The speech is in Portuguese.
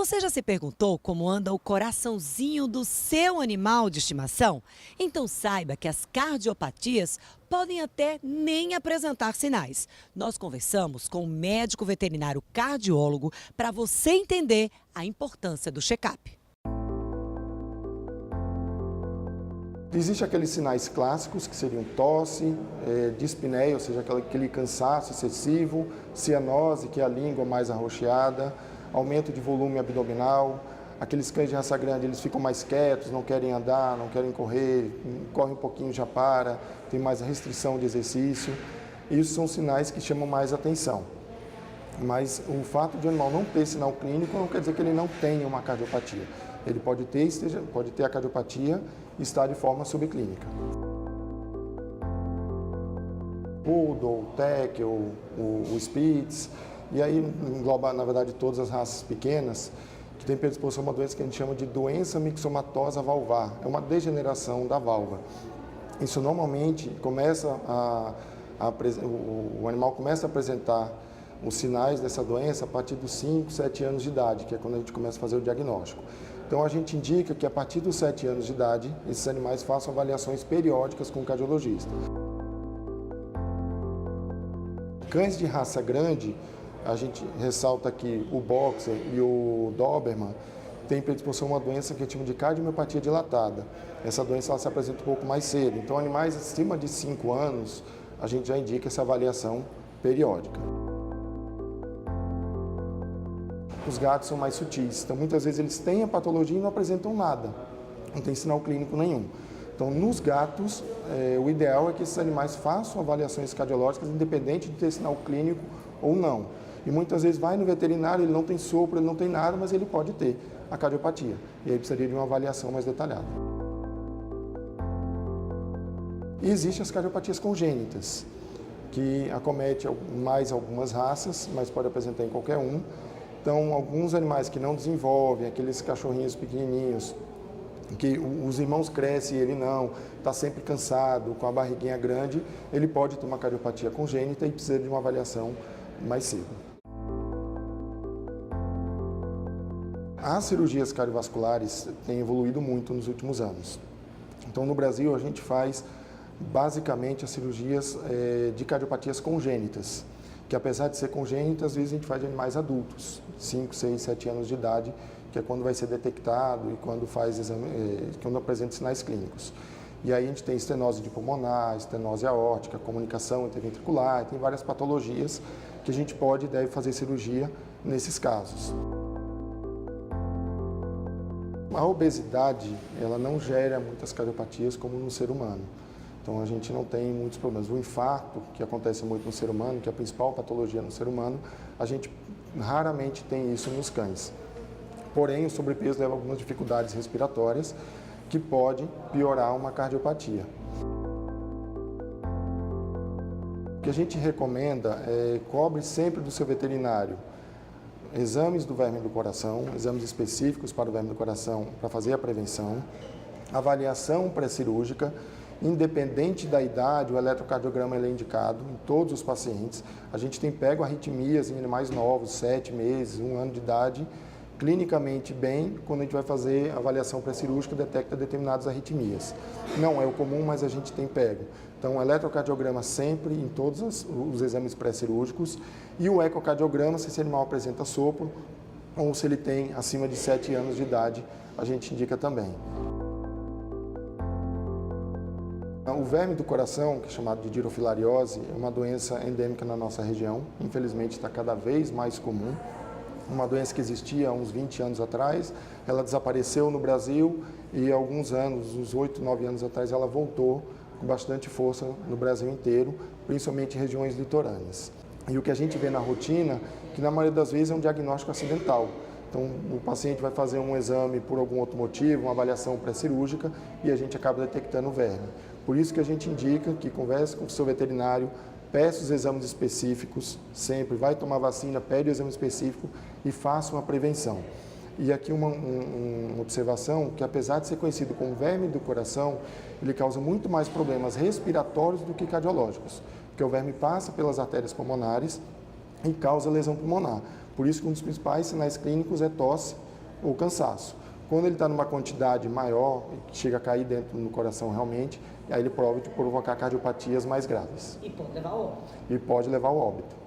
Você já se perguntou como anda o coraçãozinho do seu animal de estimação? Então saiba que as cardiopatias podem até nem apresentar sinais. Nós conversamos com o médico veterinário cardiólogo para você entender a importância do check-up. Existem aqueles sinais clássicos, que seriam tosse, dispneia, ou seja, aquele cansaço excessivo, cianose, que é a língua mais arroxeada, aumento de volume abdominal, aqueles cães de raça grande, eles ficam mais quietos, não querem andar, não querem correr, corre um pouquinho já para, tem mais restrição de exercício. Isso são sinais que chamam mais atenção. Mas o fato de o animal não ter sinal clínico não quer dizer que ele não tenha uma cardiopatia. Ele pode ter a cardiopatia e estar de forma subclínica. Poodle, Tekel, o Spitz, e aí engloba, na verdade, todas as raças pequenas, que tem predisposição a uma doença que a gente chama de doença mixomatosa valvar. É uma degeneração da válvula. Isso normalmente o animal começa a apresentar os sinais dessa doença a partir dos 5, 7 anos de idade, que é quando a gente começa a fazer o diagnóstico. Então a gente indica que a partir dos 7 anos de idade, esses animais façam avaliações periódicas com o cardiologista. Cães de raça grande, a gente ressalta aqui o Boxer e o Doberman, tem predisposição a uma doença que a gente chama de cardiomiopatia dilatada. Essa doença ela se apresenta um pouco mais cedo. Então animais acima de 5 anos, a gente já indica essa avaliação periódica. Os gatos são mais sutis, então muitas vezes eles têm a patologia e não apresentam nada, não tem sinal clínico nenhum. Então nos gatos, o ideal é que esses animais façam avaliações cardiológicas independente de ter sinal clínico ou não. E muitas vezes vai no veterinário, ele não tem sopro, ele não tem nada, mas ele pode ter a cardiopatia. E aí precisaria de uma avaliação mais detalhada. E existem as cardiopatias congênitas, que acomete mais algumas raças, mas pode apresentar em qualquer um. Então, alguns animais que não desenvolvem, aqueles cachorrinhos pequenininhos, que os irmãos crescem e ele não, está sempre cansado, com a barriguinha grande, ele pode ter uma cardiopatia congênita e precisa de uma avaliação mais cedo. As cirurgias cardiovasculares têm evoluído muito nos últimos anos. Então, no Brasil, a gente faz basicamente as cirurgias de cardiopatias congênitas, que apesar de ser congênita, às vezes a gente faz de animais adultos, 5, 6, 7 anos de idade, que é quando vai ser detectado e quando faz exame, quando apresenta sinais clínicos. E aí a gente tem estenose de pulmonar, estenose aórtica, comunicação interventricular, tem várias patologias que a gente pode e deve fazer cirurgia nesses casos. A obesidade, ela não gera muitas cardiopatias como no ser humano. Então a gente não tem muitos problemas. O infarto, que acontece muito no ser humano, que é a principal patologia no ser humano, a gente raramente tem isso nos cães. Porém, o sobrepeso leva a algumas dificuldades respiratórias que pode piorar uma cardiopatia. O que a gente recomenda é cobre sempre do seu veterinário exames do verme do coração, exames específicos para o verme do coração para fazer a prevenção, avaliação pré-cirúrgica. Independente da idade, o eletrocardiograma é indicado em todos os pacientes. A gente tem pego arritmias em animais novos, 7 meses, 1 ano de idade, clinicamente bem, quando a gente vai fazer a avaliação pré-cirúrgica, detecta determinadas arritmias. Não é o comum, mas a gente tem pego. Então, eletrocardiograma sempre em todos os exames pré-cirúrgicos e o ecocardiograma, se esse animal apresenta sopro ou se ele tem acima de 7 anos de idade, a gente indica também. O verme do coração, que é chamado de dirofilariose, é uma doença endêmica na nossa região. Infelizmente está cada vez mais comum. Uma doença que existia há uns 20 anos atrás, ela desapareceu no Brasil e há alguns anos, uns 8, 9 anos atrás, ela voltou com bastante força no Brasil inteiro, principalmente em regiões litorâneas. E o que a gente vê na rotina, que na maioria das vezes é um diagnóstico acidental. Então, o paciente vai fazer um exame por algum outro motivo, uma avaliação pré-cirúrgica e a gente acaba detectando o verme. Por isso que a gente indica que converse com o seu veterinário, peça os exames específicos, sempre vai tomar vacina, pede o exame específico e faça uma prevenção. E aqui uma observação, que apesar de ser conhecido como verme do coração, ele causa muito mais problemas respiratórios do que cardiológicos, porque o verme passa pelas artérias pulmonares e causa lesão pulmonar. Por isso que um dos principais sinais clínicos é tosse, ou cansaço. Quando ele está numa quantidade maior, que chega a cair dentro do coração realmente, aí ele pode provocar cardiopatias mais graves. E pode levar ao óbito. E pode levar ao óbito.